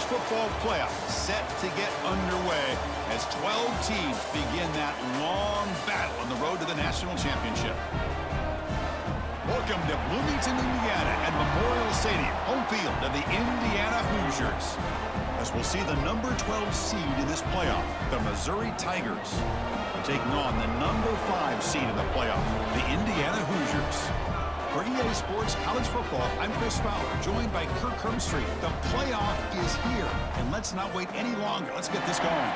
football playoff set to get underway as 12 teams begin that long battle on the road to the national championship. Welcome to Bloomington, Indiana at Memorial Stadium, home field of the Indiana Hoosiers. As we'll see the number 12 seed in this playoff, the Missouri Tigers, taking on the number 5 seed in the playoff, the Indiana Hoosiers. For EA Sports College Football, I'm Chris Fowler, joined by Kirk Hermstreet. The playoff is here, and let's not wait any longer. Let's get this going.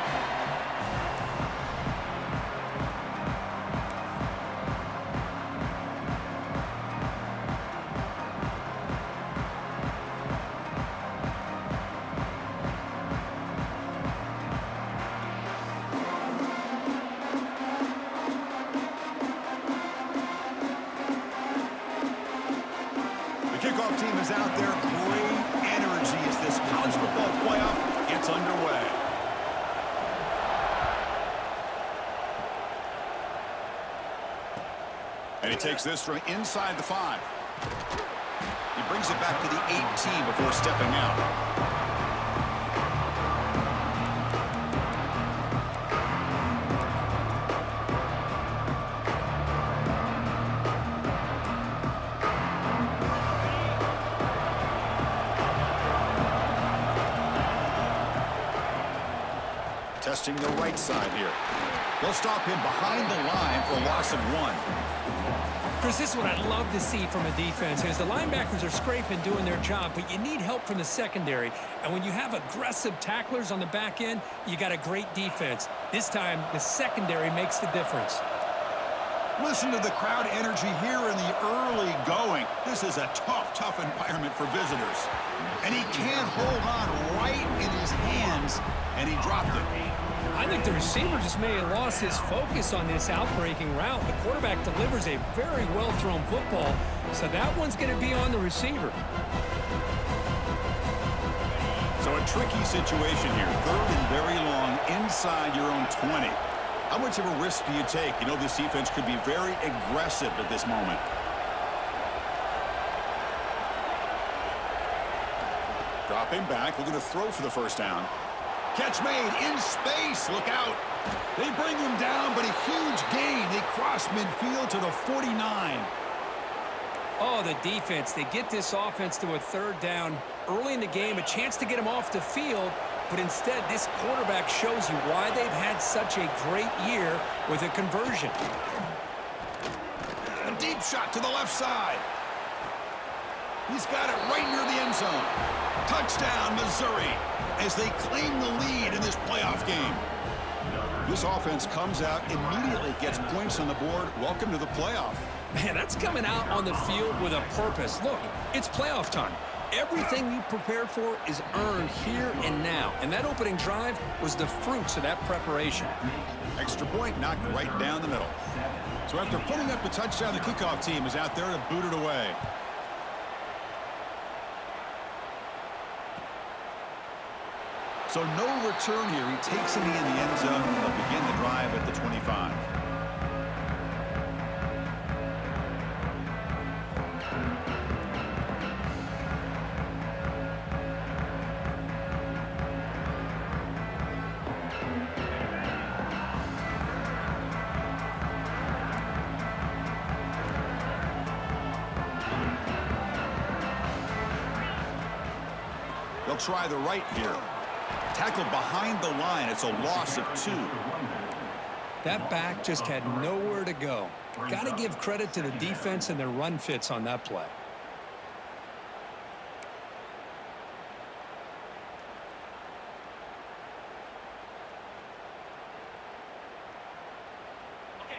Kickoff team is out there. Great energy as this college football playoff gets underway. And he takes this from inside the 5. He brings it back to the 18 before stepping out. Testing the right side here. They'll stop him behind the line for a loss of 1. Chris, this is what I'd love to see from a defense is the linebackers are scraping, doing their job, but you need help from the secondary. And when you have aggressive tacklers on the back end, you got a great defense. This time, the secondary makes the difference. Listen to the crowd energy here in the early going. This is a tough environment for visitors. And he can't hold on right in his hands, and he dropped it. I think the receiver just may have lost his focus on this outbreaking route. The quarterback delivers a very well-thrown football, so that one's going to be on the receiver. So a tricky situation here. 3rd and very long inside your own 20. How much of a risk do you take? You know this defense could be very aggressive at this moment. Dropping back, looking to throw for the first down. Catch made in space. Look out. They bring him down, but a huge gain. They cross midfield to the 49. Oh, the defense. They get this offense to a 3rd down early in the game, a chance to get him off the field. But instead, this quarterback shows you why they've had such a great year with a conversion. A deep shot to the left side. He's got it right near the end zone. Touchdown, Missouri, as they claim the lead in this playoff game. This offense comes out, immediately gets points on the board. Welcome to the playoff. Man, that's coming out on the field with a purpose. Look, it's playoff time. Everything you prepare for is earned here and now. And that opening drive was the fruits of that preparation. Extra point knocked right down the middle. So after putting up the touchdown, the kickoff team is out there to boot it away. So no return here. He takes it in the end zone, and they'll begin the drive at the 25. They'll try the right here. Tackle behind the line. It's a loss of 2. That back just had nowhere to go. Got to give credit to the defense and their run fits on that play.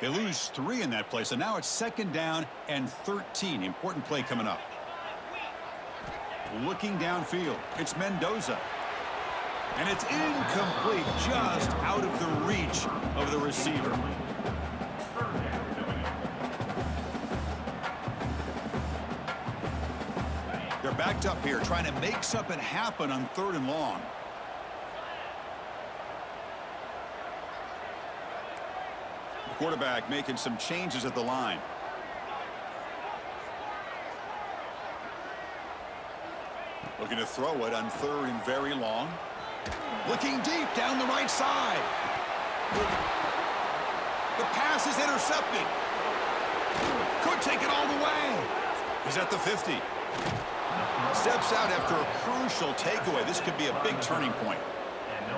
They lose 3 in that play, so now it's 2nd down and 13. Important play coming up. Looking downfield, it's Mendoza. And it's incomplete, just out of the reach of the receiver. They're backed up here, trying to make something happen on 3rd and long. The quarterback making some changes at the line. Looking to throw it on 3rd and very long. Looking deep down the right side. The pass is intercepted. Could take it all the way. He's at the 50. Steps out after a crucial takeaway. This could be a big turning point.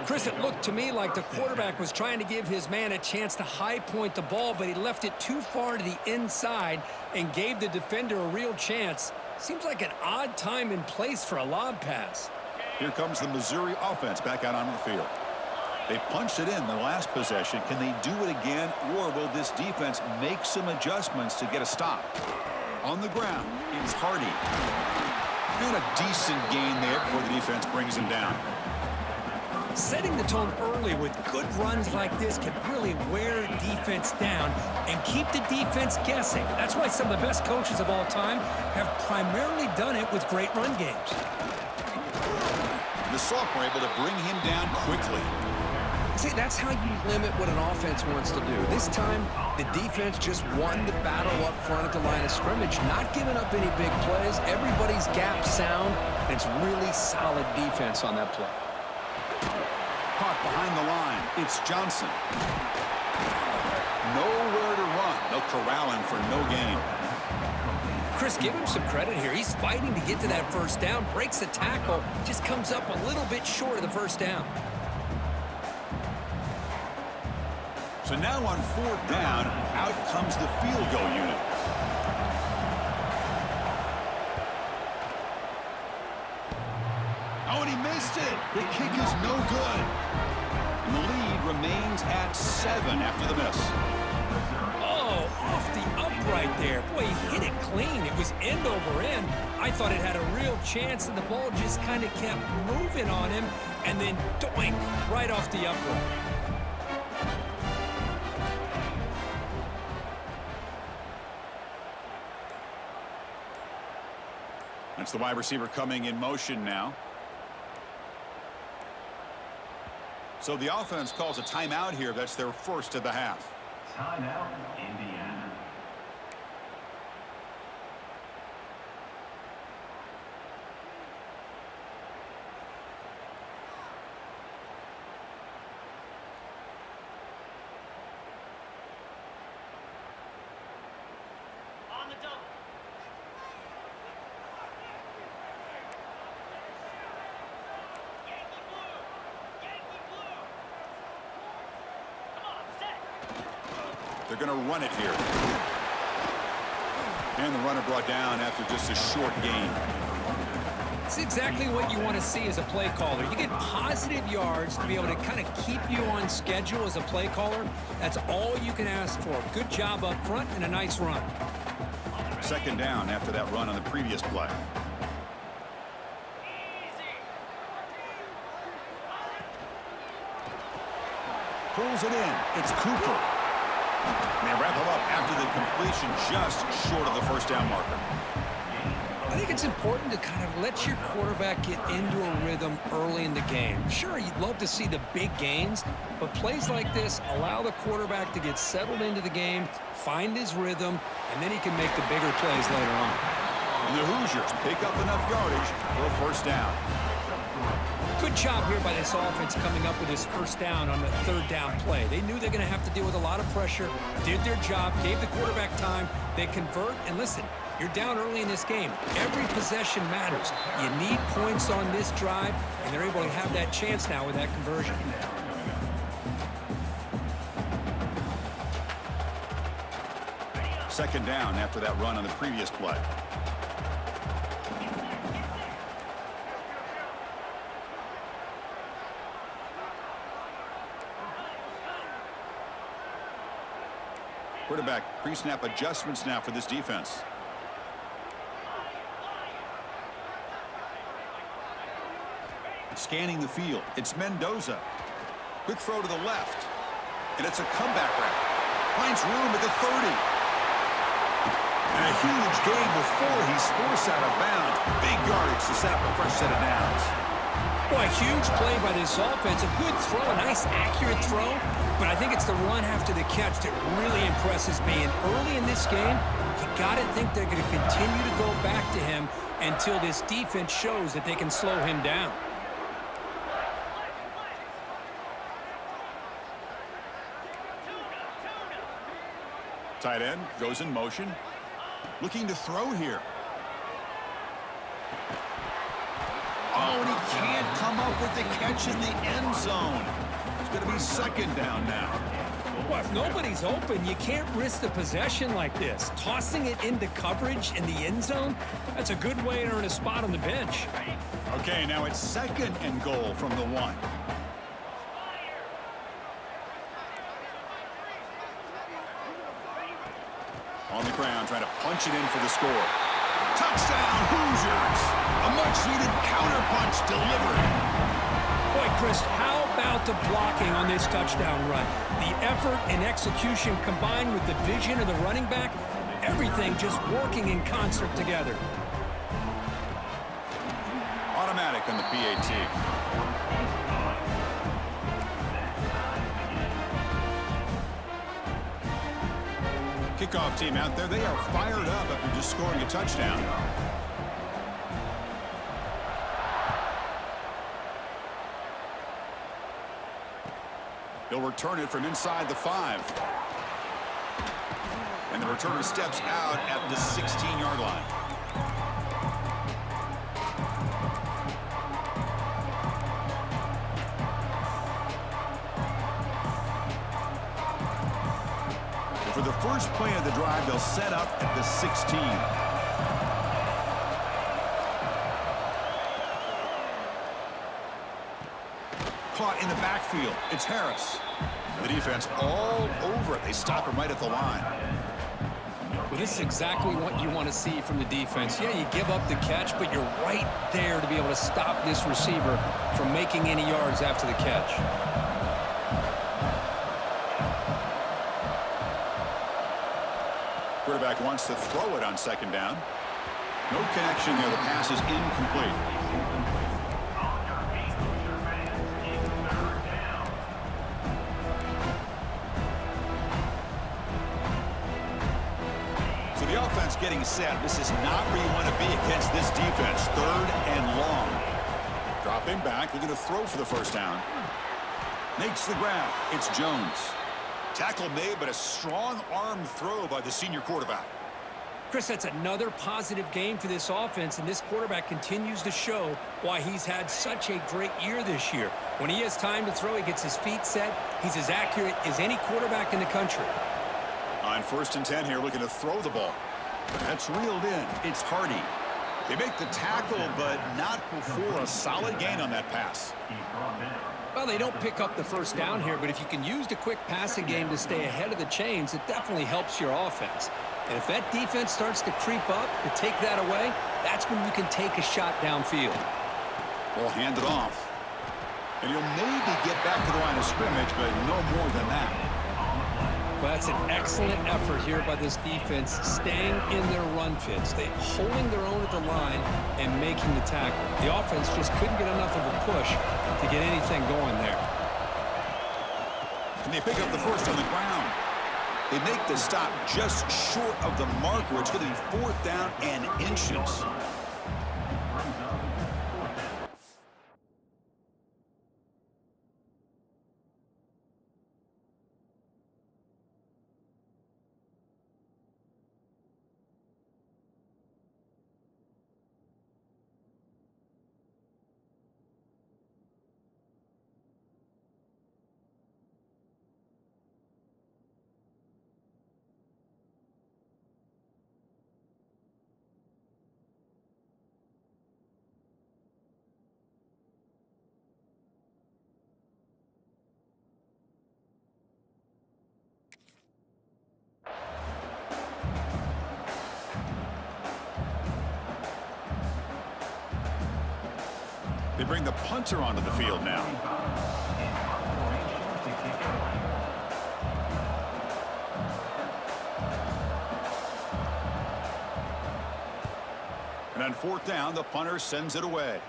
Chris, it looked to me like the quarterback was trying to give his man a chance to high point the ball, but he left it too far to the inside and gave the defender a real chance. Seems like an odd time and place for a lob pass. Here comes the Missouri offense back out onto the field. They punched it in the last possession. Can they do it again, or will this defense make some adjustments to get a stop? On the ground, it's Hardy. And a decent gain there before the defense brings him down. Setting the tone early with good runs like this can really wear defense down and keep the defense guessing. That's why some of the best coaches of all time have primarily done it with great run games. The sophomore able to bring him down quickly. See, that's how you limit what an offense wants to do. This time, the defense just won the battle up front at the line of scrimmage, not giving up any big plays. Everybody's gap sound, and it's really solid defense on that play. Caught behind the line. It's Johnson. Nowhere to run. They'll corral him for no gain. Chris, give him some credit here. He's fighting to get to that first down, breaks the tackle, just comes up a little bit short of the first down. So now on 4th down, out comes the field goal unit. Oh, and he missed it. The kick is no good. And the lead remains at 7 after the miss. Oh, off the upright there. Boy, he hit it clean. It was end over end. I thought it had a real chance, and the ball just kind of kept moving on him, and then doink, right off the upright. That's the wide receiver coming in motion now. So the offense calls a timeout here. That's their first of the half. Timeout, Indiana. On the double. Yankee blue. Yankee blue. Come on, set. They're going to run it here. And the runner brought down after just a short gain. It's exactly what you want to see as a play caller. You get positive yards to be able to kind of keep you on schedule as a play caller. That's all you can ask for. Good job up front and a nice run. 2nd down after that run on the previous play. Pulls it in. It's Cooper. And they wrap him up after the completion just short of the first down marker. I think it's important to kind of let your quarterback get into a rhythm early in the game. Sure, you'd love to see the big gains, but plays like this allow the quarterback to get settled into the game, find his rhythm, and then he can make the bigger plays later on. And the Hoosiers pick up enough yardage for a first down. Good job here by this offense coming up with his first down on the 3rd down play. They knew they're going to have to deal with a lot of pressure, did their job, gave the quarterback time. They convert, and listen, you're down early in this game. Every possession matters. You need points on this drive, and they're able to have that chance now with that conversion. Second down after that run on the previous play. Quarterback pre-snap adjustments now for this defense. Scanning the field. It's Mendoza. Quick throw to the left. And it's a comeback route. Finds room at the 30. And a huge gain before he's forced out of bounds. Big yardage to set up a fresh set of downs. Boy, huge play by this offense. A good throw, a nice accurate throw. But I think it's the run after the catch that really impresses me. And early in this game, you got to think they're going to continue to go back to him until this defense shows that they can slow him down. Tight end goes in motion. Looking to throw here. Oh, and he can't come up with the catch in the end zone. It's going to be second down now. Well, if nobody's open, you can't risk the possession like this. Tossing it into coverage in the end zone, that's a good way to earn a spot on the bench. Okay, now it's second and goal from the 1. On the ground, trying to punch it in for the score. Touchdown, Hoosiers! A much-needed counterpunch delivered. Boy, Chris, how about the blocking on this touchdown run? The effort and execution combined with the vision of the running back, everything just working in concert together. Automatic on the PAT. Kickoff team out there, they are fired up after just scoring a touchdown. They'll return it from inside the 5. And the returner steps out at the 16-yard line. For the first play of the drive, they'll set up at the 16. Caught in the backfield. It's Harris. The defense all over it. They stop him right at the line. Well, this is exactly what you want to see from the defense. Yeah, you give up the catch, but you're right there to be able to stop this receiver from making any yards after the catch. Quarterback wants to throw it on second down. No connection there. The pass is incomplete. So the offense getting set. This is not where you want to be against this defense. Third and long. Dropping back, looking to throw for the first down. Makes the grab. It's Jones. Tackle made, but a strong arm throw by the senior quarterback. Chris, that's another positive game for this offense, and this quarterback continues to show why he's had such a great year this year. When he has time to throw, he gets his feet set. He's as accurate as any quarterback in the country. On 1st and 10 here, looking to throw the ball. That's reeled in. It's Hardy. They make the tackle, but not before a solid gain on that pass. Well, they don't pick up the first down here, but if you can use the quick passing game to stay ahead of the chains, it definitely helps your offense. And if that defense starts to creep up to take that away, that's when you can take a shot downfield. Ball handed off. And he'll maybe get back to the line of scrimmage, but no more than that. Well, that's an excellent effort here by this defense, staying in their run fits. They holding their own at the line and making the tackle. The offense just couldn't get enough of a push to get anything going there. Can they pick up the first on the ground? They make the stop just short of the marker. It's going to be 4th down and inches. They bring the punter onto the field now. And on 4th down, the punter sends it away.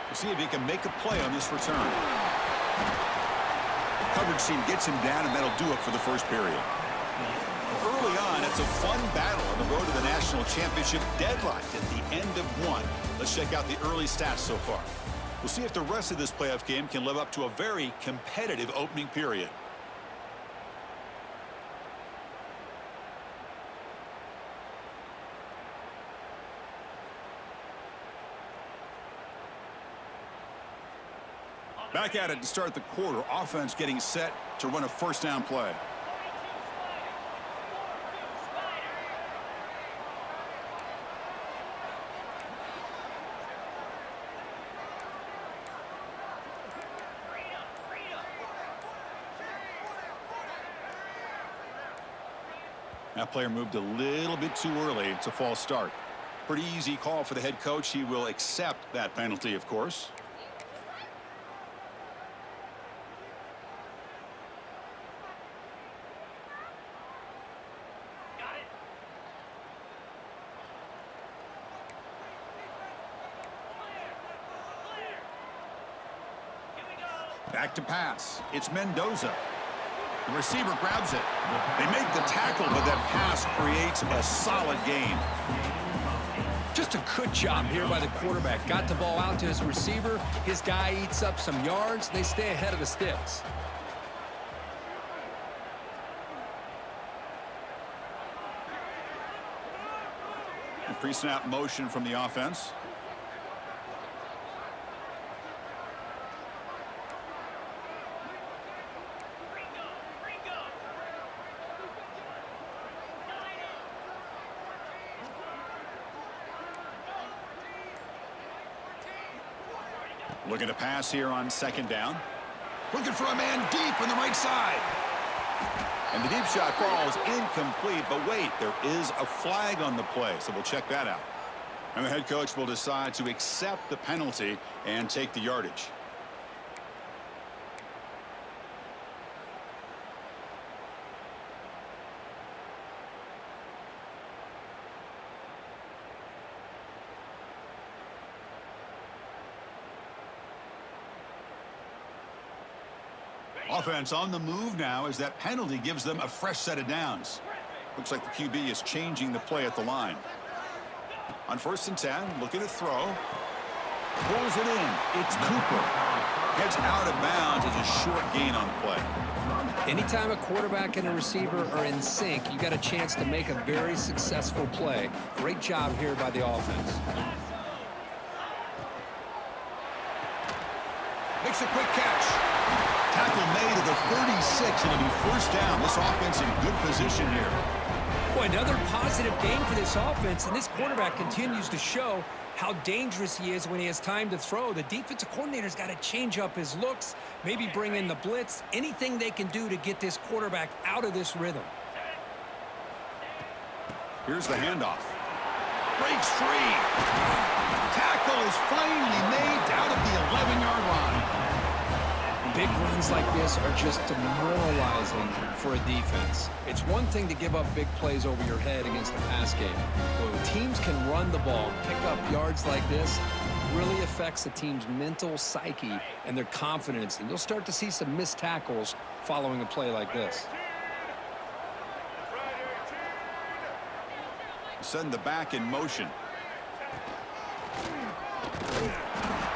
We'll see if he can make a play on this return. Coverage team gets him down, and that'll do it for the first period. Early on, it's a fun battle on the road to the national championship, deadlocked at the end of one. Let's check out the early stats so far. We'll see if the rest of this playoff game can live up to a very competitive opening period. Back at it to start the quarter. Offense getting set to run a first down play. That player moved a little bit too early. It's a false start. Pretty easy call for the head coach. He will accept that penalty, of course. Back to pass. It's Mendoza. The receiver grabs it. They make the tackle, but that pass creates a solid gain. Just a good job here by the quarterback. Got the ball out to his receiver. His guy eats up some yards. They stay ahead of the sticks. A pre-snap motion from the offense. Looking to pass here on second down. Looking for a man deep on the right side. And the deep shot falls incomplete, but wait, there is a flag on the play, so we'll check that out. And the head coach will decide to accept the penalty and take the yardage. Offense on the move now as that penalty gives them a fresh set of downs. Looks like the QB is changing the play at the line. On 1st and 10, looking to throw. Pulls it in. It's Cooper. Heads out of bounds as a short gain on the play. Anytime a quarterback and a receiver are in sync, you got a chance to make a very successful play. Great job here by the offense. Makes a quick catch. Tackle made at the 36, and it'll be first down. This offense in good position here. Boy, another positive game for this offense, and this quarterback continues to show how dangerous he is when he has time to throw. The defensive coordinator's got to change up his looks, maybe bring in the blitz, anything they can do to get this quarterback out of this rhythm. Here's the handoff. Breaks free. Tackle is finally made down at the 11-yard line. Big runs like this are just demoralizing for a defense. It's one thing to give up big plays over your head against the pass game. But when teams can run the ball, pick up yards like this, really affects the team's mental psyche and their confidence. And you'll start to see some missed tackles following a play like this. Send the back in motion.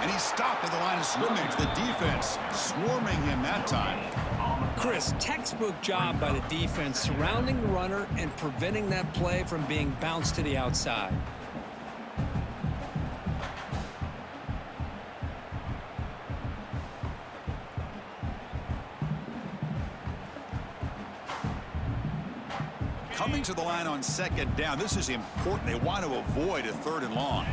And he's stopped at the line of scrimmage. The defense swarming him that time. Chris, textbook job by the defense surrounding the runner and preventing that play from being bounced to the outside. Coming to the line on second down. This is important. They want to avoid a 3rd and long.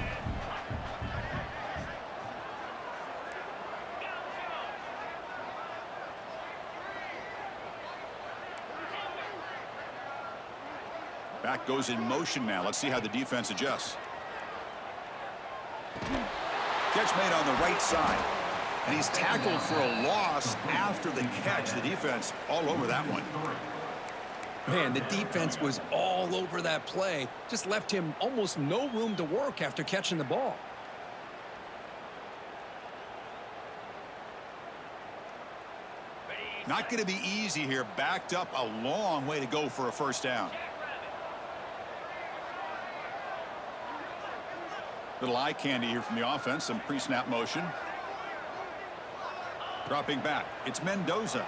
Back goes in motion now. Let's see how the defense adjusts. Catch made on the right side. And he's tackled for a loss after the catch. The defense all over that one. Man, the defense was all over that play. Just left him almost no room to work after catching the ball. Not going to be easy here. Backed up a long way to go for a first down. Little eye candy here from the offense. Some pre-snap motion. Dropping back. It's Mendoza.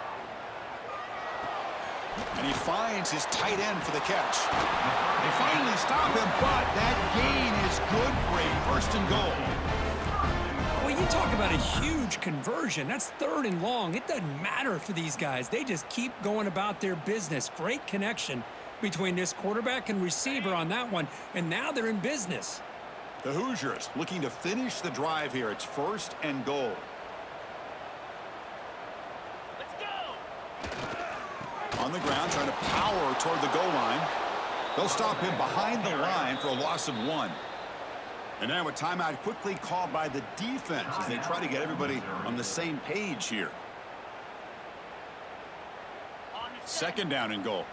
And he finds his tight end for the catch. They finally stop him, but that gain is good for a first and goal. Well, you talk about a huge conversion. That's 3rd and long. It doesn't matter for these guys. They just keep going about their business. Great connection between this quarterback and receiver on that one, and now they're in business. The Hoosiers looking to finish the drive here. It's 1st and goal. Let's go. On the ground, trying to power toward the goal line. They'll stop him behind the line for a loss of 1. And now a timeout quickly called by the defense as they try to get everybody on the same page here. 2nd down and goal.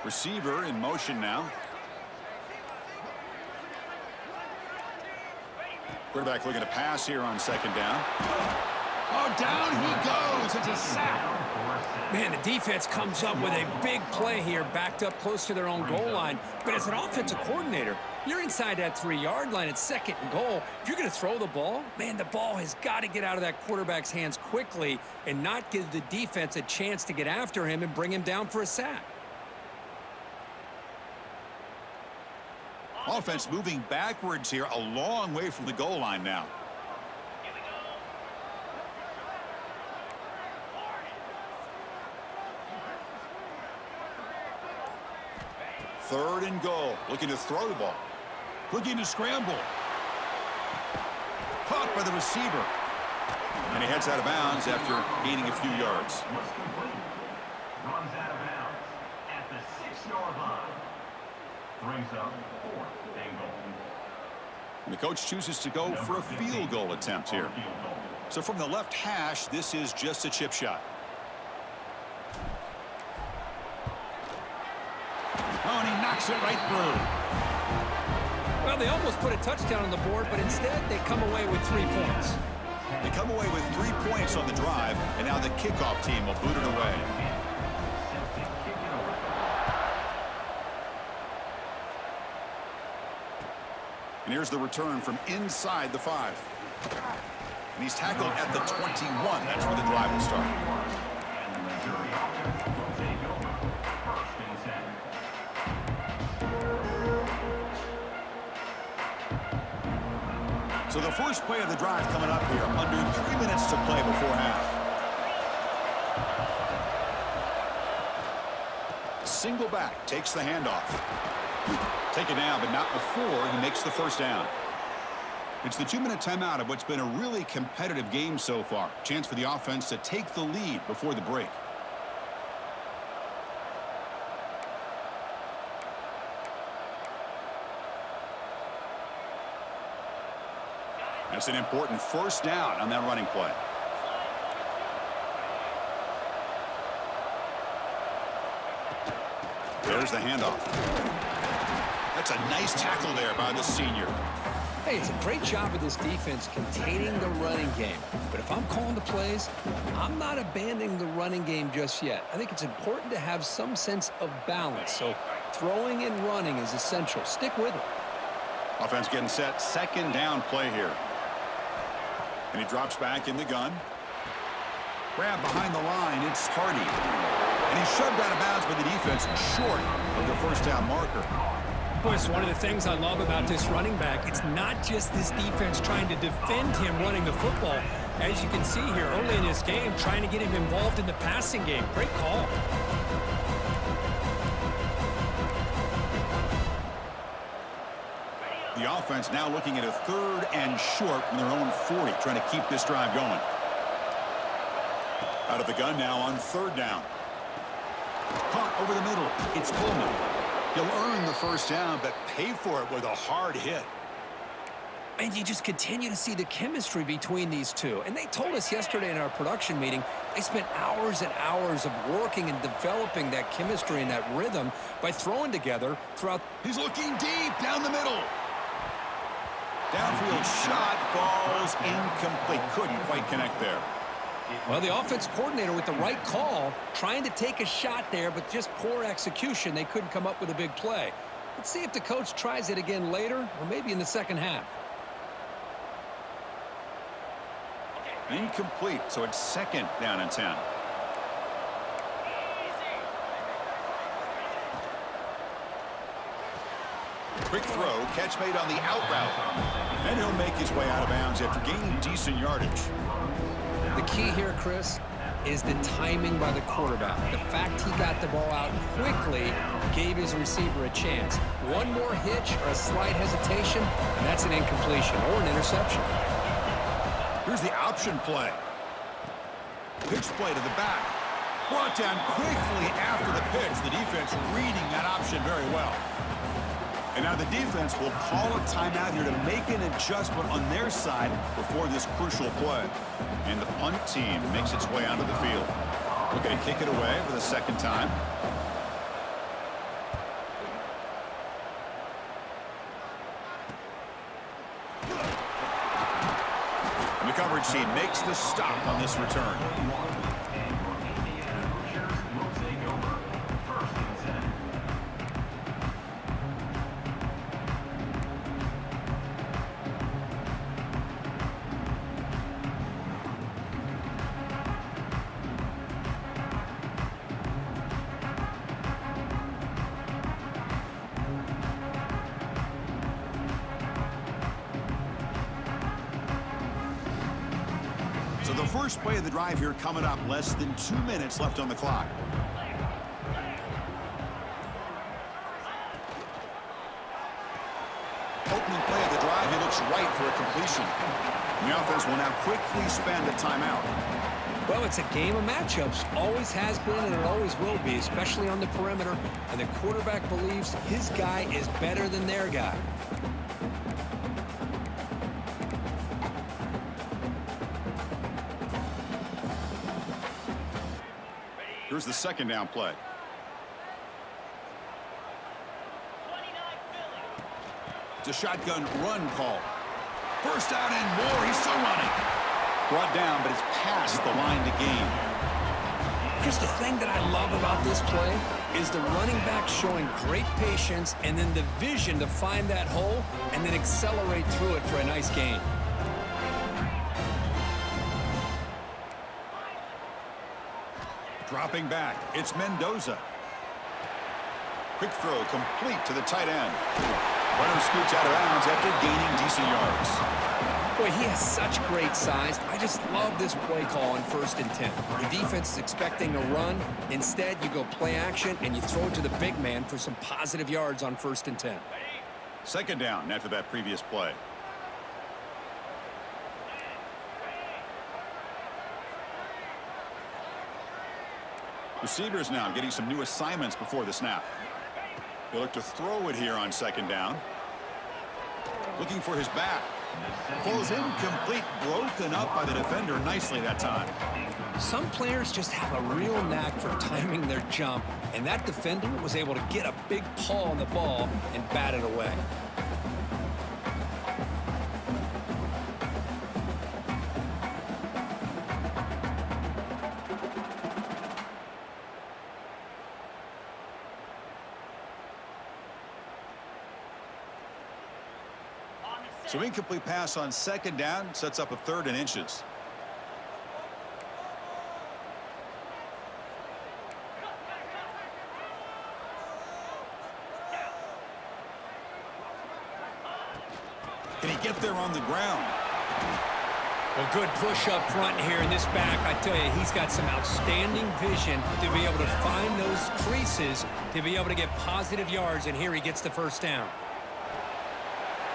Receiver in motion now. Quarterback looking to pass here on 2nd down. Oh, down he goes. It's a sack. Man, the defense comes up with a big play here, backed up close to their own goal line. But as an offensive coordinator, you're inside that 3-yard line at 2nd and goal. If you're going to throw the ball, man, the ball has got to get out of that quarterback's hands quickly and not give the defense a chance to get after him and bring him down for a sack. Offense moving backwards here, a long way from the goal line now. Here we go. 3rd and goal. Looking to throw the ball. Looking to scramble. Caught by the receiver. And he heads out of bounds after gaining a few yards. Runs out of bounds at the 6-yard line. Brings up 4th and goal. And the coach chooses to go for a field goal attempt here. So from the left hash, this is just a chip shot. Oh, and he knocks it right through. Well, they almost put a touchdown on the board, but instead they come away with 3 points. They come away with 3 points on the drive, and now the kickoff team will boot it away. And here's the return from inside the 5. And he's tackled at the 21. That's where the drive will start. And the Missouri offense will take over 1st and 10. So the first play of the drive coming up here. Under 3 minutes to play before half. Single back takes the handoff. Taken down, but not before he makes the first down. It's the 2-minute timeout of what's been a really competitive game so far. Chance for the offense to take the lead before the break. That's an important first down on that running play. There's the handoff. That's a nice tackle there by the senior. Hey, it's a great job of this defense containing the running game. But if I'm calling the plays, I'm not abandoning the running game just yet. I think it's important to have some sense of balance. So throwing and running is essential. Stick with it. Offense getting set. 2nd down play here. And he drops back in the gun. Grab behind the line. It's Hardy. And he's shoved out of bounds by the defense short of the first down marker. Boy, it's one of the things I love about this running back. It's not just this defense trying to defend him running the football. As you can see here early in this game, trying to get him involved in the passing game. Great call. The offense now looking at a 3rd and short from their own 40, trying to keep this drive going. Out of the gun now on 3rd down. Caught over the middle. It's Coleman. He'll earn the first down, but pay for it with a hard hit. And you just continue to see the chemistry between these two. And they told us yesterday in our production meeting, they spent hours and hours of working and developing that chemistry and that rhythm by throwing together throughout. He's looking deep down the middle. Downfield shot falls incomplete. Couldn't quite connect there. Well, the offense coordinator with the right call, trying to take a shot there, but just poor execution. They couldn't come up with a big play. Let's see if the coach tries it again later or maybe in the second half. Incomplete, so it's second down and 10. Quick throw, catch made on the out route. And he'll make his way out of bounds after gaining decent yardage. The key here, Chris, is the timing by the quarterback. The fact he got the ball out quickly gave his receiver a chance. One more hitch or a slight hesitation, and that's an incompletion or an interception. Here's the option play. Pitch play to the back. Brought down quickly after the pitch. The defense reading that option very well. And now the defense will call a timeout here to make an adjustment on their side before this crucial play. And the punt team makes its way onto the field. Looking to kick it away for the second time. The coverage team makes the stop on this return. So the first play of the drive here coming up, less than 2 minutes left on the clock. Opening play of the drive, he looks right for a completion. And the offense will now quickly spend a timeout. Well, it's a game of matchups. Always has been and it always will be, especially on the perimeter. And the quarterback believes his guy is better than their guy. Here's the second down play. It's a shotgun run call. First down and more. He's still running. Brought down, but it's past the line to gain. Just the thing that I love about this play is the running back showing great patience and then the vision to find that hole and then accelerate through it for a nice gain. Dropping back, it's Mendoza. Quick throw complete to the tight end. Runner scoots out of bounds after gaining decent yards. Boy, he has such great size. I just love this play call on 1st and 10. The defense is expecting a run. Instead, you go play action and you throw it to the big man for some positive yards on 1st and 10. Second down after that previous play. Receivers now getting some new assignments before the snap. They look to throw it here on second down. Looking for his back. Falls incomplete, broken up by the defender nicely that time. Some players just have a real knack for timing their jump, and that defender was able to get a big paw on the ball and bat it away. So incomplete pass on second down sets up a 3rd and inches. Can he get there on the ground? Well, good push up front here in this back. I tell you, he's got some outstanding vision to be able to find those creases to be able to get positive yards, and here he gets the first down.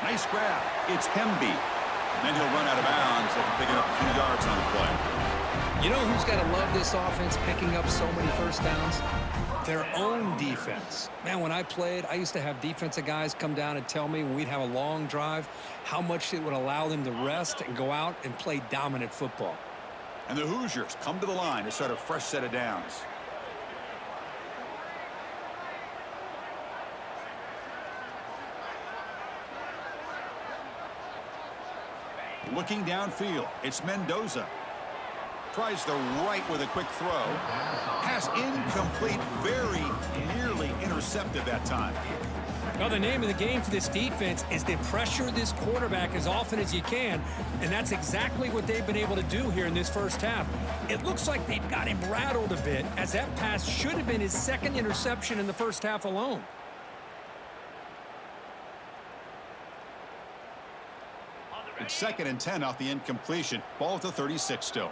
Nice grab. It's Hemby. Then he'll run out of bounds after picking up a few yards on the play. You know who's got to love this offense picking up so many first downs? Their own defense. Man, when I played, I used to have defensive guys come down and tell me when we'd have a long drive how much it would allow them to rest and go out and play dominant football. And the Hoosiers come to the line to start a fresh set of downs. Looking downfield, it's Mendoza. Tries the right with a quick throw. Pass incomplete, very nearly intercepted that time. Well, the name of the game for this defense is to pressure this quarterback as often as you can, and that's exactly what they've been able to do here in this first half. It looks like they've got him rattled a bit, as that pass should have been his second interception in the first half alone. It's 2nd and 10 off the incompletion. Ball at the 36 still.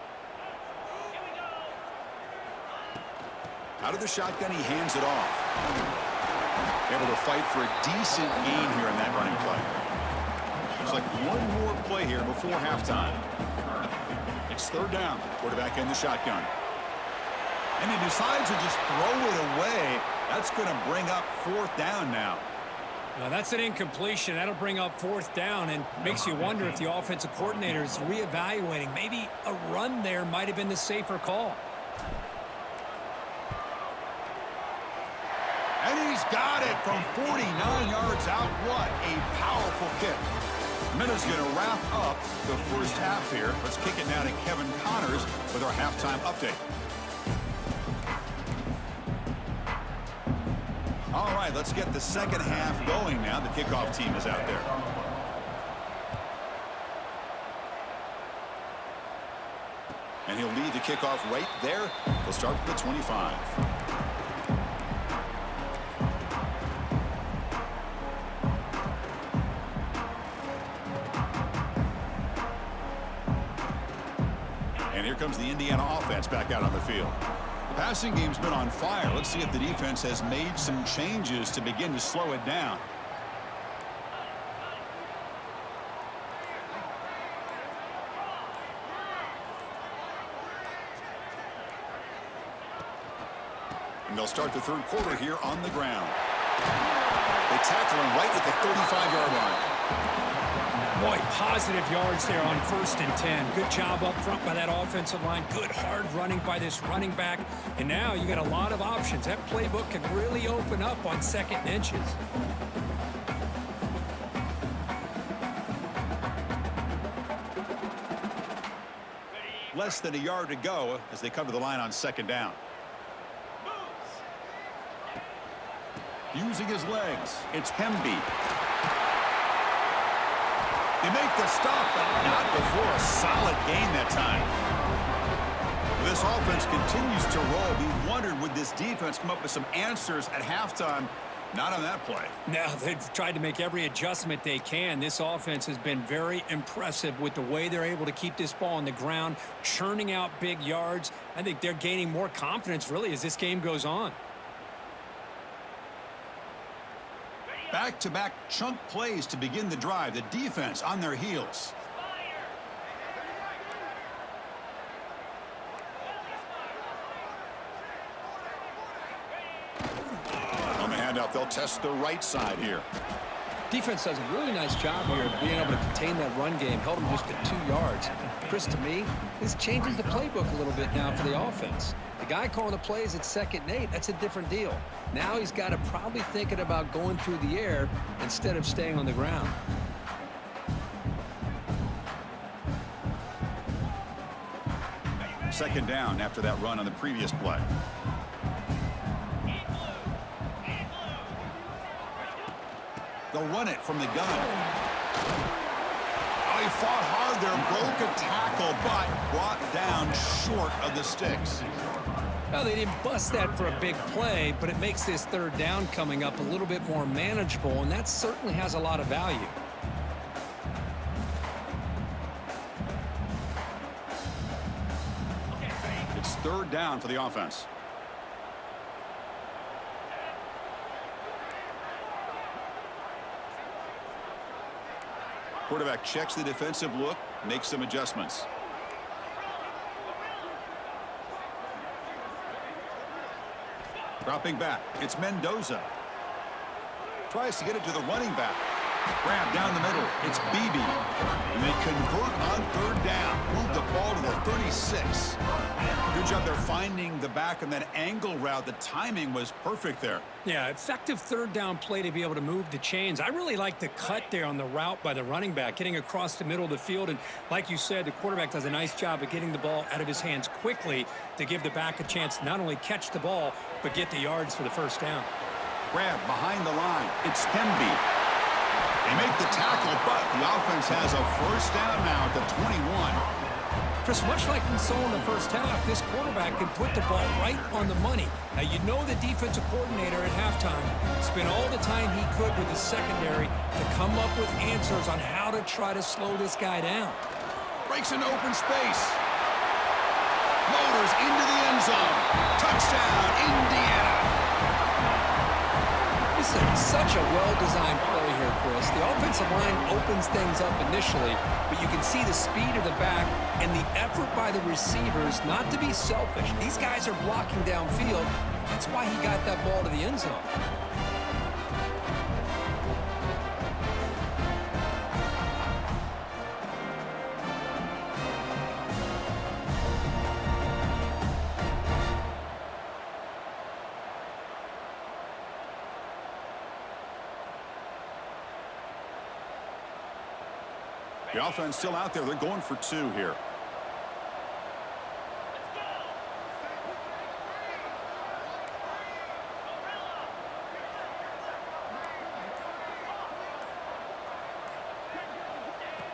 Out of the shotgun, he hands it off. Able to fight for a decent gain here in that running play. Looks like one more play here before halftime. It's 3rd down. Quarterback in the shotgun. And he decides to just throw it away. That's going to bring up 4th down now. Now that's an incompletion. That'll bring up 4th down and makes you wonder if the offensive coordinator is reevaluating. Maybe a run there might have been the safer call. And he's got it from 49 yards out. What a powerful kick. Minutes going to wrap up the first half here. Let's kick it now to Kevin Connors with our halftime update. All right, let's get the second half going now. The kickoff team is out there. And he'll lead the kickoff right there. He'll start with the 25. And here comes the Indiana offense back out on the field. The passing game's been on fire. Let's see if the defense has made some changes to begin to slow it down. And they'll start the 3rd quarter here on the ground. They tackle him right at the 35-yard line. Boy, positive yards there on 1st and 10. Good job up front by that offensive line. Good hard running by this running back. And now you got a lot of options. That playbook can really open up on 2nd and inches. Less than a yard to go as they come to the line on 2nd down. Using his legs, it's Hemby. They make the stop, but not before a solid gain that time. This offense continues to roll. We wondered, would this defense come up with some answers at halftime? Not on that play. Now, they've tried to make every adjustment they can. This offense has been very impressive with the way they're able to keep this ball on the ground, churning out big yards. I think they're gaining more confidence, really, as this game goes on. Back-to-back chunk plays to begin the drive. The defense on their heels. On the handoff, they'll test the right side here. Defense does a really nice job here of being able to contain that run game. Held them just at 2 yards. Chris, to me, this changes the playbook a little bit now for the offense. The guy calling the plays at 2nd and 8, that's a different deal. Now he's got to probably thinking about going through the air instead of staying on the ground. Second down after that run on the previous play. They'll run it from the gun. Oh, he fought hard there, broke a tackle, but brought down short of the sticks. Well, they didn't bust that for a big play, but it makes this 3rd down coming up a little bit more manageable, and that certainly has a lot of value. It's 3rd down for the offense. Quarterback checks the defensive look, makes some adjustments. Dropping back. It's Mendoza. Tries to get it to the running back. Grab down the middle. It's Beebe. And they convert on third down. Move the ball to the 36. Good job there finding the back and that angle route. The timing was perfect there. Yeah, effective third down play to be able to move the chains. I really like the cut there on the route by the running back, getting across the middle of the field. And like you said, the quarterback does a nice job of getting the ball out of his hands quickly to give the back a chance to not only catch the ball, but get the yards for the first down. Grab behind the line. It's Hemby. They make the tackle, but the offense has a first down now at the 21. Chris, much like we saw in the first half, this quarterback can put the ball right on the money. Now, you know the defensive coordinator at halftime spent all the time he could with the secondary to come up with answers on how to try to slow this guy down. Breaks into open space. Motors into the end zone. Touchdown, Indiana. This is such a well-designed play here, Chris. The offensive line opens things up initially, but you can see the speed of the back and the effort by the receivers not to be selfish. These guys are blocking downfield. That's why he got that ball to the end zone. The offense still out there. They're going for two here.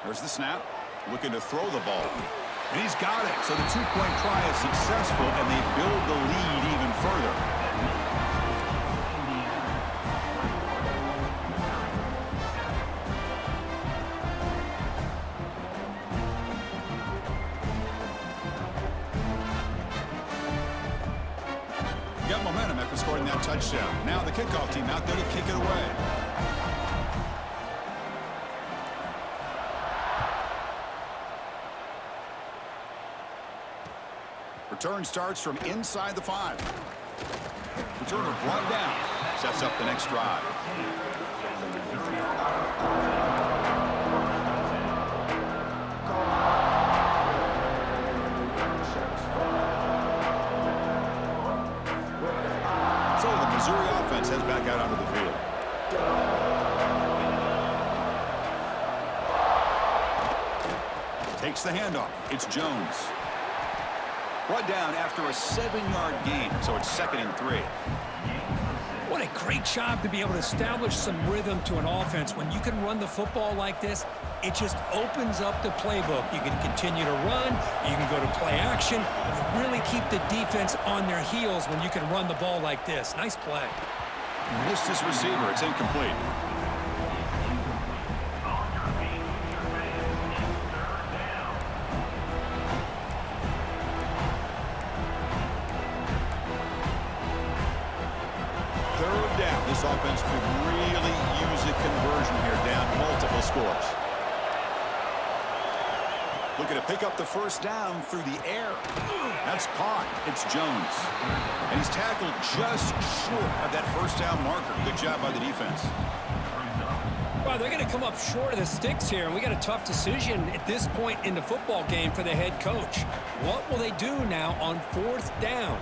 There's the snap. Looking to throw the ball. And he's got it. So the two-point try is successful, and they build the lead even further. Got momentum after scoring that touchdown. Now the kickoff team out there to kick it away. Return starts from inside the 5. Returner brought down. Sets up the next drive. So the Missouri offense heads back out onto the field. Takes the handoff. It's Jones. Brought down after a 7-yard gain, so it's 2nd and 3. What a great job to be able to establish some rhythm to an offense. When you can run the football like this, it just opens up the playbook. You can continue to run. You can go to play action. You really keep the defense on their heels when you can run the ball like this. Nice play. Missed his receiver. It's incomplete. Third down. This offense could really use a conversion here, down multiple scores. Looking to pick up the first down through the air. That's caught. It's Jones. And he's tackled just short of that first down marker. Good job by the defense. Well, they're going to come up short of the sticks here, and we got a tough decision at this point in the football game for the head coach. What will they do now on 4th down?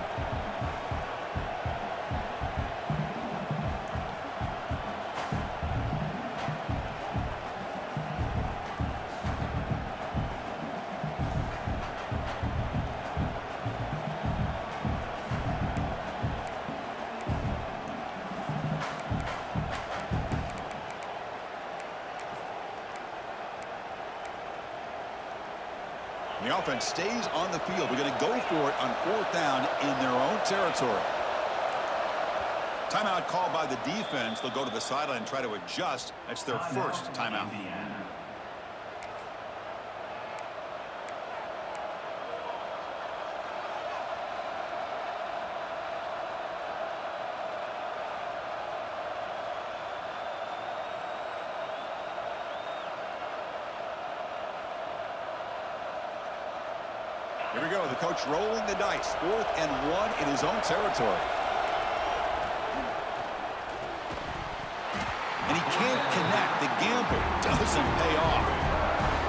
The offense stays on the field. We're going to go for it on 4th down in their own territory. Timeout called by the defense. They'll go to the sideline and try to adjust. That's their first timeout. Here we go. The coach rolling the dice. 4th and 1 in his own territory. he can't connect. The gamble doesn't pay off.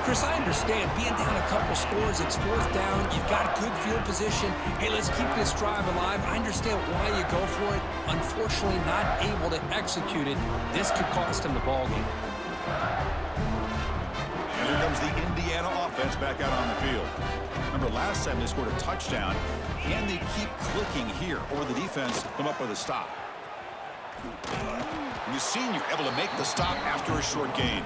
Chris, I understand being down a couple scores, it's fourth down, you've got good field position. Hey, let's keep this drive alive. I understand why you go for it. Unfortunately, not able to execute it. This could cost him the ball game. And here comes the Indiana offense back out on the field. Remember, last time they scored a touchdown. Can they keep clicking here, or the defense come up with a stop? And the senior able to make the stop after a short gain.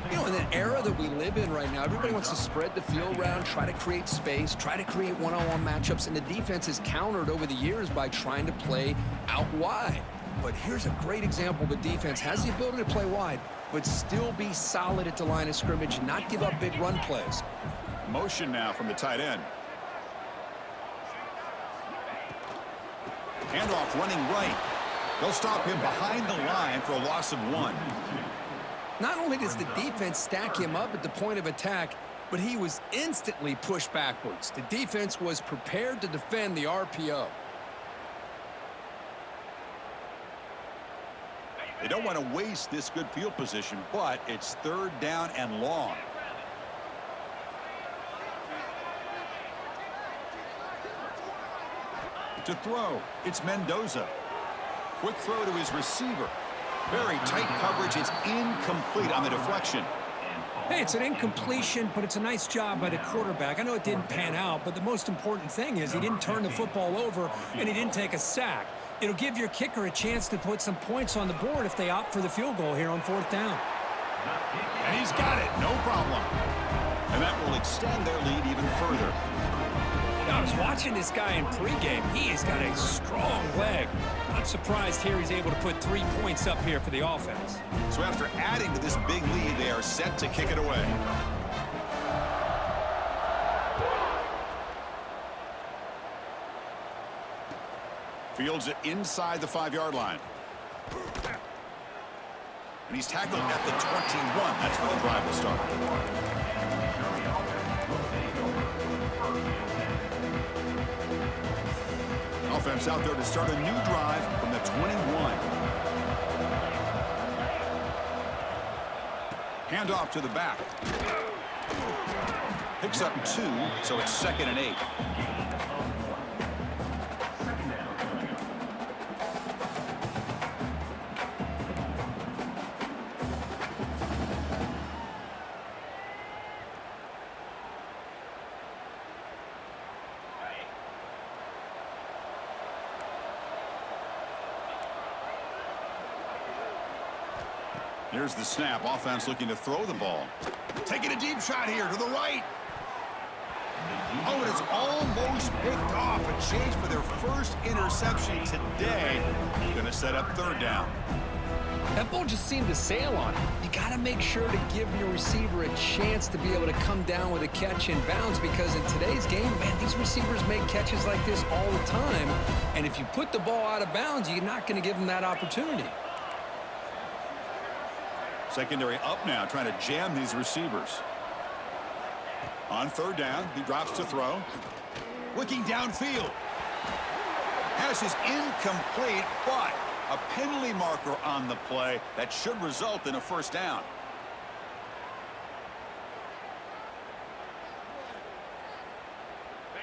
You know, in the era that we live in right now, everybody wants to spread the field around, try to create space, try to create one-on-one matchups, and the defense is countered over the years by trying to play out wide. But here's a great example. The defense has the ability to play wide, but still be solid at the line of scrimmage and not give up big run plays. Motion now from the tight end. Handoff running right. They'll stop him behind the line for a loss of 1. Not only does the defense stack him up at the point of attack, but he was instantly pushed backwards. The defense was prepared to defend the RPO. They don't want to waste this good field position, but it's third down and long. To throw, it's Mendoza. Quick throw to his receiver. Very tight coverage. It's incomplete on the deflection. Hey, it's an incompletion, but it's a nice job by the quarterback. I know it didn't pan out, but the most important thing is he didn't turn the football over and he didn't take a sack. It'll give your kicker a chance to put some points on the board if they opt for the field goal here on fourth down. And he's got it. No problem. And that will extend their lead even further. I was watching this guy in pregame. He's got a strong leg. Not surprised here he's able to put 3 points up here for the offense. So after adding to this big lead, they are set to kick it away. Fields it inside the 5-yard line. And he's tackled at the 21. That's where the drive will start. Offense out there to start a new drive from the 21. Handoff to the back. Picks up 2, so it's 2nd and 8. Here's the snap. Offense looking to throw the ball. Taking a deep shot here to the right. Oh, and it's almost picked off. A chase for their first interception today. Going to set up third down. That ball just seemed to sail on it. You got to make sure to give your receiver a chance to be able to come down with a catch in bounds, because in today's game, man, these receivers make catches like this all the time. And if you put the ball out of bounds, you're not going to give them that opportunity. Secondary up now, trying to jam these receivers. On third down, he drops to throw. Looking downfield. Pass is incomplete, but a penalty marker on the play that should result in a first down.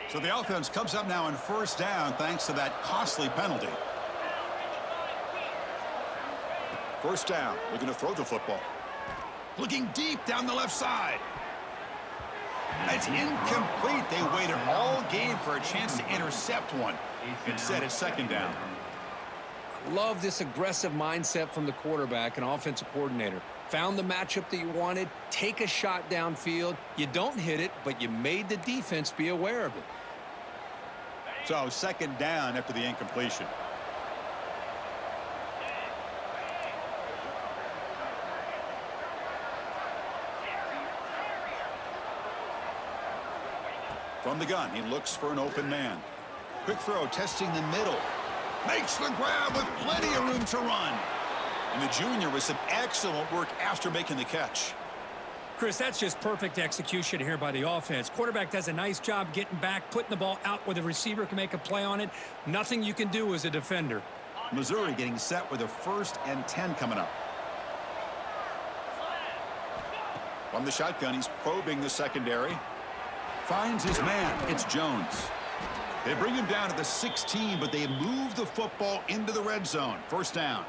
So the offense comes up now in first down thanks to that costly penalty. First down, looking to throw the football. Looking deep down the left side. It's incomplete. They waited all game for a chance to intercept one. Instead, it's second down. Love this aggressive mindset from the quarterback and offensive coordinator. Found the matchup that you wanted, take a shot downfield. You don't hit it, but you made the defense be aware of it. So second down after the incompletion. From the gun, he looks for an open man. Quick throw, testing the middle. Makes the grab with plenty of room to run. And the junior with some excellent work after making the catch. Chris, that's just perfect execution here by the offense. Quarterback does a nice job getting back, putting the ball out where the receiver can make a play on it. Nothing you can do as a defender. Missouri getting set with a 1st and 10 coming up. From the shotgun, he's probing the secondary. Finds his man. It's Jones. They bring him down to the 16, but they move the football into the red zone. First down.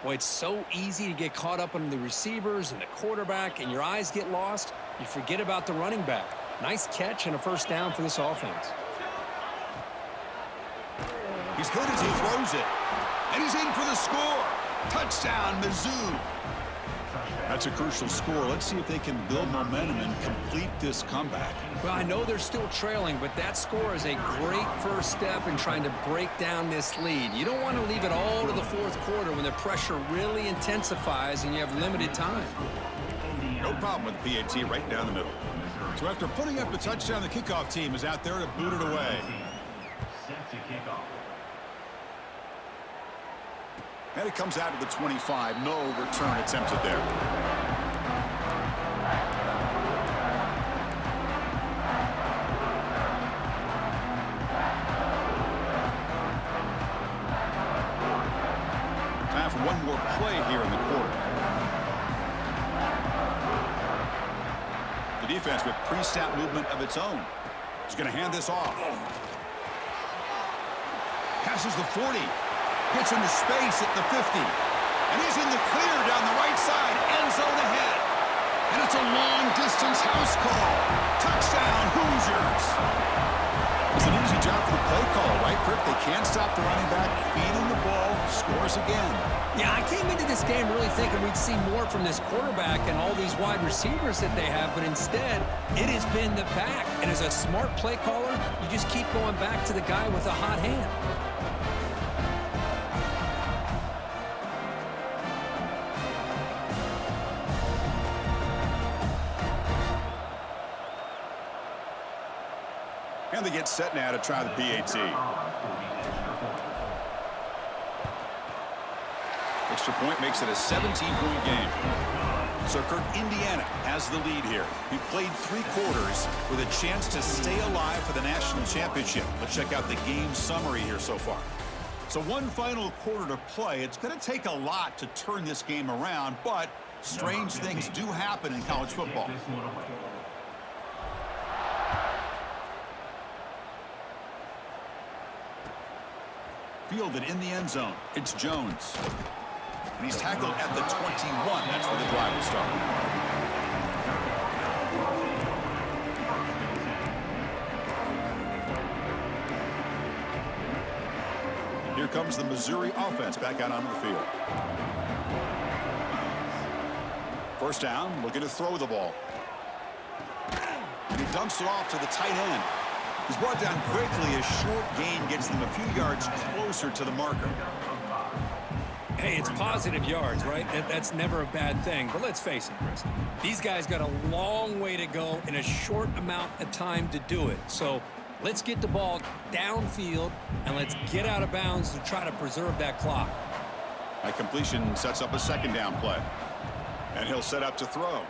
Boy, it's so easy to get caught up on the receivers and the quarterback, and your eyes get lost. You forget about the running back. Nice catch and a first down for this offense. He's hit as he throws it. And he's in for the score. Touchdown, Mizzou. That's a crucial score. Let's see if they can build momentum and complete this comeback. Well, I know they're still trailing, but that score is a great first step in trying to break down this lead. You don't want to leave it all to the fourth quarter when the pressure really intensifies and you have limited time. No problem with the PAT right down the middle. So after putting up the touchdown, the kickoff team is out there to boot it away. Set to kick off. And it comes out to the 25. No return attempted there. Time for one more play here in the quarter. The defense with pre-snap movement of its own. He's going to hand this off. Passes the 40. Gets into space at the 50. And he's in the clear down the right side. End zone ahead. And it's a long-distance house call. Touchdown, Hoosiers. It's an easy job for the play call, right, Kirk? They can't stop the running back. Feeding the ball. Scores again. Yeah, I came into this game really thinking we'd see more from this quarterback and all these wide receivers that they have, but instead, it has been the back. And as a smart play caller, you just keep going back to the guy with a hot hand. And they get set now to try the PAT. Extra point makes it a 17-point game. So Kirk, Indiana has the lead here. He played 3 quarters with a chance to stay alive for the national championship. Let's check out the game summary here so far. So one final quarter to play. It's going to take a lot to turn this game around, but strange things do happen in college football. Fielded in the end zone. It's Jones. And he's tackled at the 21. That's where the drive will start. Here comes the Missouri offense back out onto the field. First down, looking to throw the ball. And he dumps it off to the tight end. He's brought down quickly. A short gain gets them a few yards closer to the marker. Hey, it's positive yards, right? That's never a bad thing. But let's face it, Chris. These guys got a long way to go in a short amount of time to do it. So let's get the ball downfield, and let's get out of bounds to try to preserve that clock. That completion sets up a second down play. And he'll set up to throw.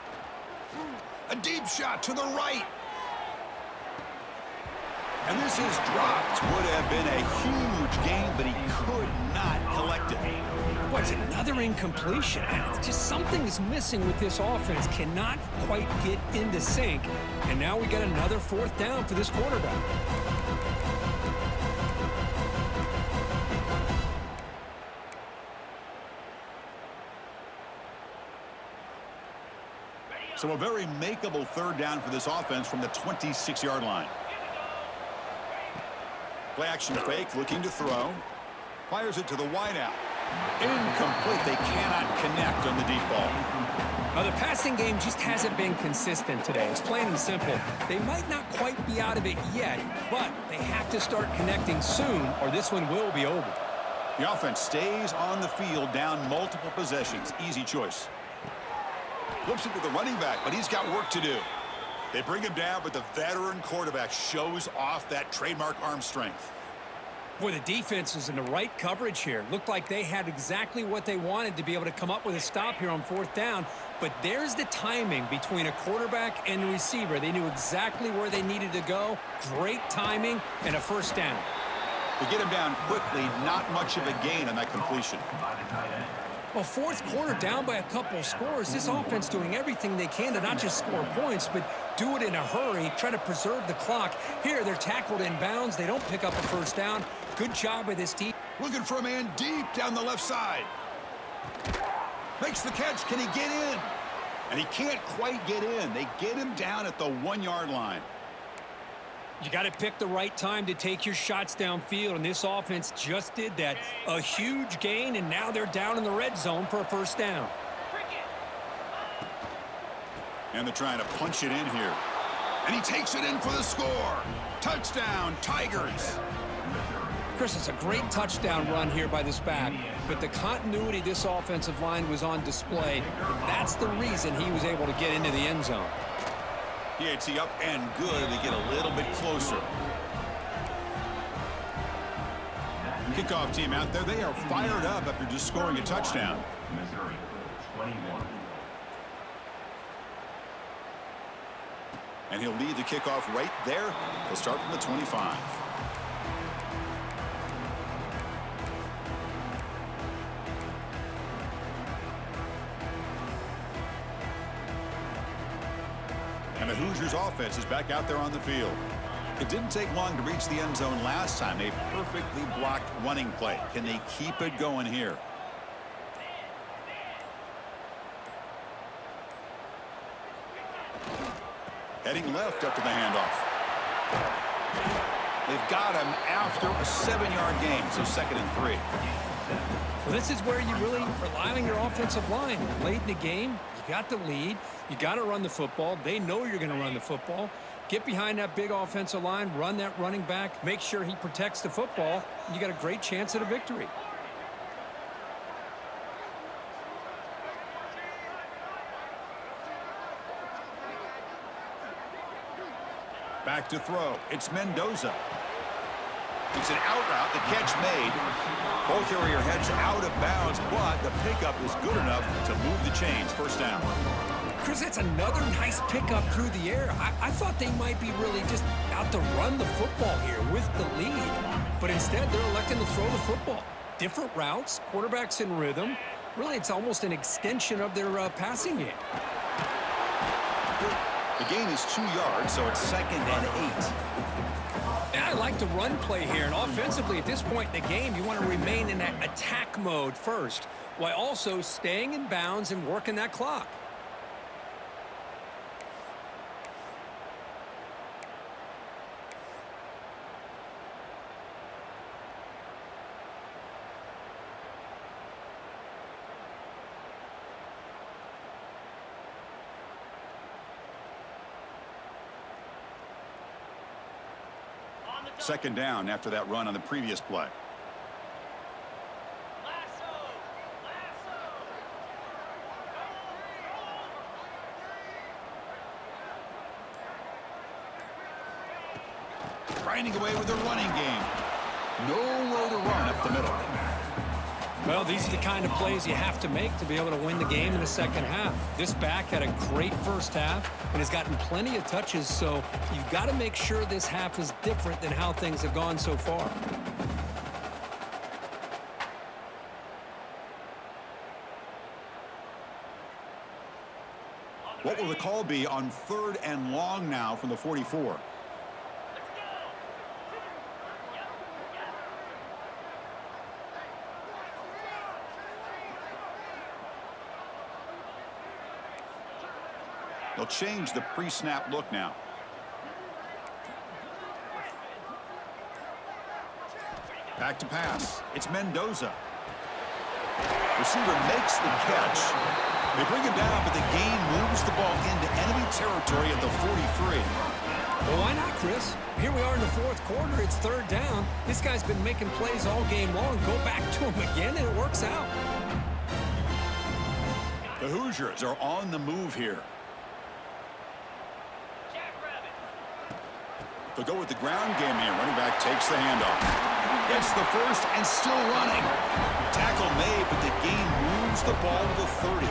A deep shot to the right. And this is dropped. Would have been a huge gain, but he could not collect it. What's another incompletion? Just something is missing with this offense. Cannot quite get into sync. And now we got another fourth down for this quarterback. So a very makeable third down for this offense from the 26-yard line. Play action fake, looking to throw. Fires it to the wideout. Incomplete. They cannot connect on the deep ball. Now, the passing game just hasn't been consistent today. It's plain and simple. They might not quite be out of it yet, but they have to start connecting soon, or this one will be over. The offense stays on the field, down multiple possessions. Easy choice. Flips it to the running back, but he's got work to do. They bring him down, but the veteran quarterback shows off that trademark arm strength. Boy, the defense was in the right coverage here. Looked like they had exactly what they wanted to be able to come up with a stop here on fourth down. But there's the timing between a quarterback and the receiver. They knew exactly where they needed to go. Great timing and a first down. To get him down quickly, not much of a gain on that completion. Well, fourth quarter down by a couple scores. This offense doing everything they can to not just score points, but do it in a hurry, try to preserve the clock. Here, they're tackled in bounds. They don't pick up a first down. Good job by this team. Looking for a man deep down the left side. Makes the catch. Can he get in? And he can't quite get in. They get him down at the 1-yard line. You got to pick the right time to take your shots downfield, and this offense just did that. A huge gain, and now they're down in the red zone for a first down. And they're trying to punch it in here. And he takes it in for the score. Touchdown, Tigers. Chris, it's a great touchdown run here by this back, but the continuity of this offensive line was on display, and that's the reason he was able to get into the end zone. PAT up and good. They get a little bit closer. Kickoff team out there. They are fired up after just scoring a touchdown. Missouri, 21. And he'll lead the kickoff right there. He'll start from the 25. And the Hoosiers offense is back out there on the field. It didn't take long to reach the end zone last time. A perfectly blocked running play. Can they keep it going here? Heading left after the handoff. They've got him after a 7-yard gain, so 2nd and 3. Well, this is where you really rely on your offensive line. Late in the game, you got the lead. You got to run the football. They know you're going to run the football. Get behind that big offensive line, run that running back, make sure he protects the football, and you got a great chance at a victory. Back to throw. It's Mendoza. It's an out route. The catch made. Ball carrier heads out of bounds, but the pickup is good enough to move the chains. First down. Chris, that's another nice pickup through the air. I thought they might be really just out to run the football here with the lead. But instead, they're electing to throw the football. Different routes, quarterbacks in rhythm. Really, it's almost an extension of their passing game. The gain is 2 yards, so it's 2nd and 8. And I like the run play here. And offensively, at this point in the game, you want to remain in that attack mode first, while also staying in bounds and working that clock. Second down after that run on the previous play. Grinding away with the running game. Nowhere to run up the middle. Well, these are the kind of plays you have to make to be able to win the game in the second half. This back had a great first half and has gotten plenty of touches, so you've got to make sure this half is different than how things have gone so far. What will the call be on 3rd and long now from the 44? They'll change the pre-snap look now. Back to pass. It's Mendoza. Receiver makes the catch. They bring him down, but the gain moves the ball into enemy territory at the 43. Well, why not, Chris? Here we are in the fourth quarter. It's 3rd down. This guy's been making plays all game long. Go back to him again, and it works out. The Hoosiers are on the move here. They'll go with the ground game here. Running back takes the handoff. Gets the first and still running. Tackle made, but the gain moves the ball to the 30.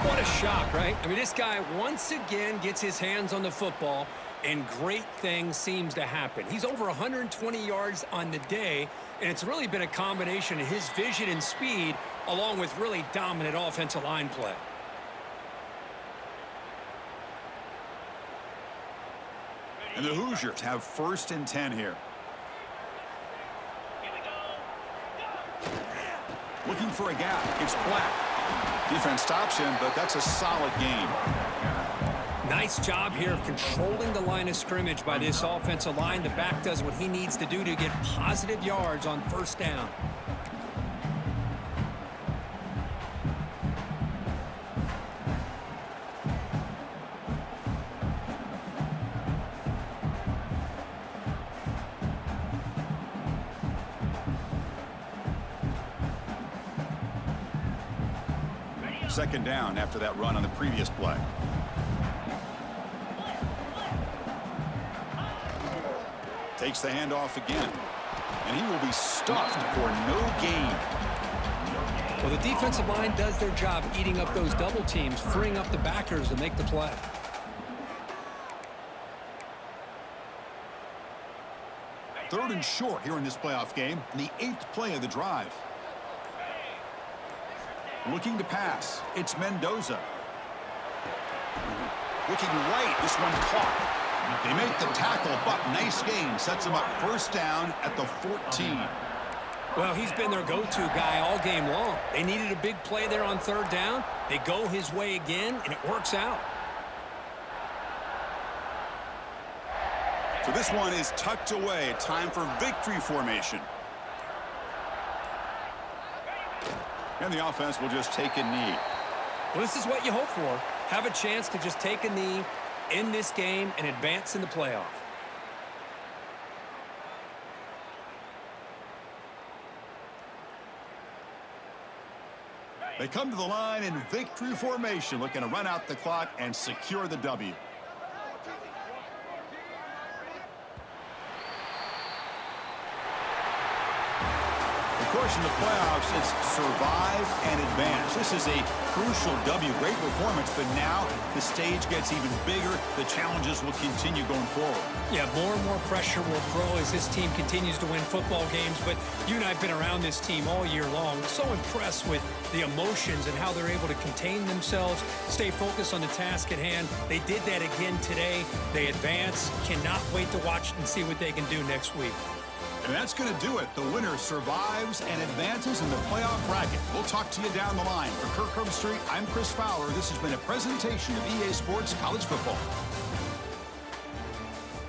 What a shock, right? I mean, this guy once again gets his hands on the football, and great things seems to happen. He's over 120 yards on the day, and it's really been a combination of his vision and speed along with really dominant offensive line play. And the Hoosiers have 1st and 10 here. Here we go. Looking for a gap. It's Black. Defense stops him, but that's a solid game. Nice job here of controlling the line of scrimmage by this offensive line. The back does what he needs to do to get positive yards on 1st down. Second down after that run on the previous play. Takes the handoff again. And he will be stuffed for no gain. Well, the defensive line does their job eating up those double teams, freeing up the backers to make the play. Third and short here in this playoff game. The 8th play of the drive. Looking to pass. It's Mendoza. Looking right. This one caught. They make the tackle, but nice game. Sets him up 1st down at the 14. Well, he's been their go-to guy all game long. They needed a big play there on 3rd down. They go his way again, and it works out. So this one is tucked away. Time for victory formation. And the offense will just take a knee. Well, this is what you hope for. Have a chance to just take a knee in this game and advance in the playoff. They come to the line in victory formation, looking to run out the clock and secure the W. Of course, in the playoffs, it's survive and advance. This is a crucial W. Great performance, but now the stage gets even bigger. The challenges will continue going forward. Yeah, more and more pressure will grow as this team continues to win football games, but you and I have been around this team all year long. So impressed with the emotions and how they're able to contain themselves, stay focused on the task at hand. They did that again today. They advance. Cannot wait to watch and see what they can do next week. And that's going to do it. The winner survives and advances in the playoff bracket. We'll talk to you down the line. For Kirk Herbstreit, I'm Chris Fowler. This has been a presentation of EA Sports College Football.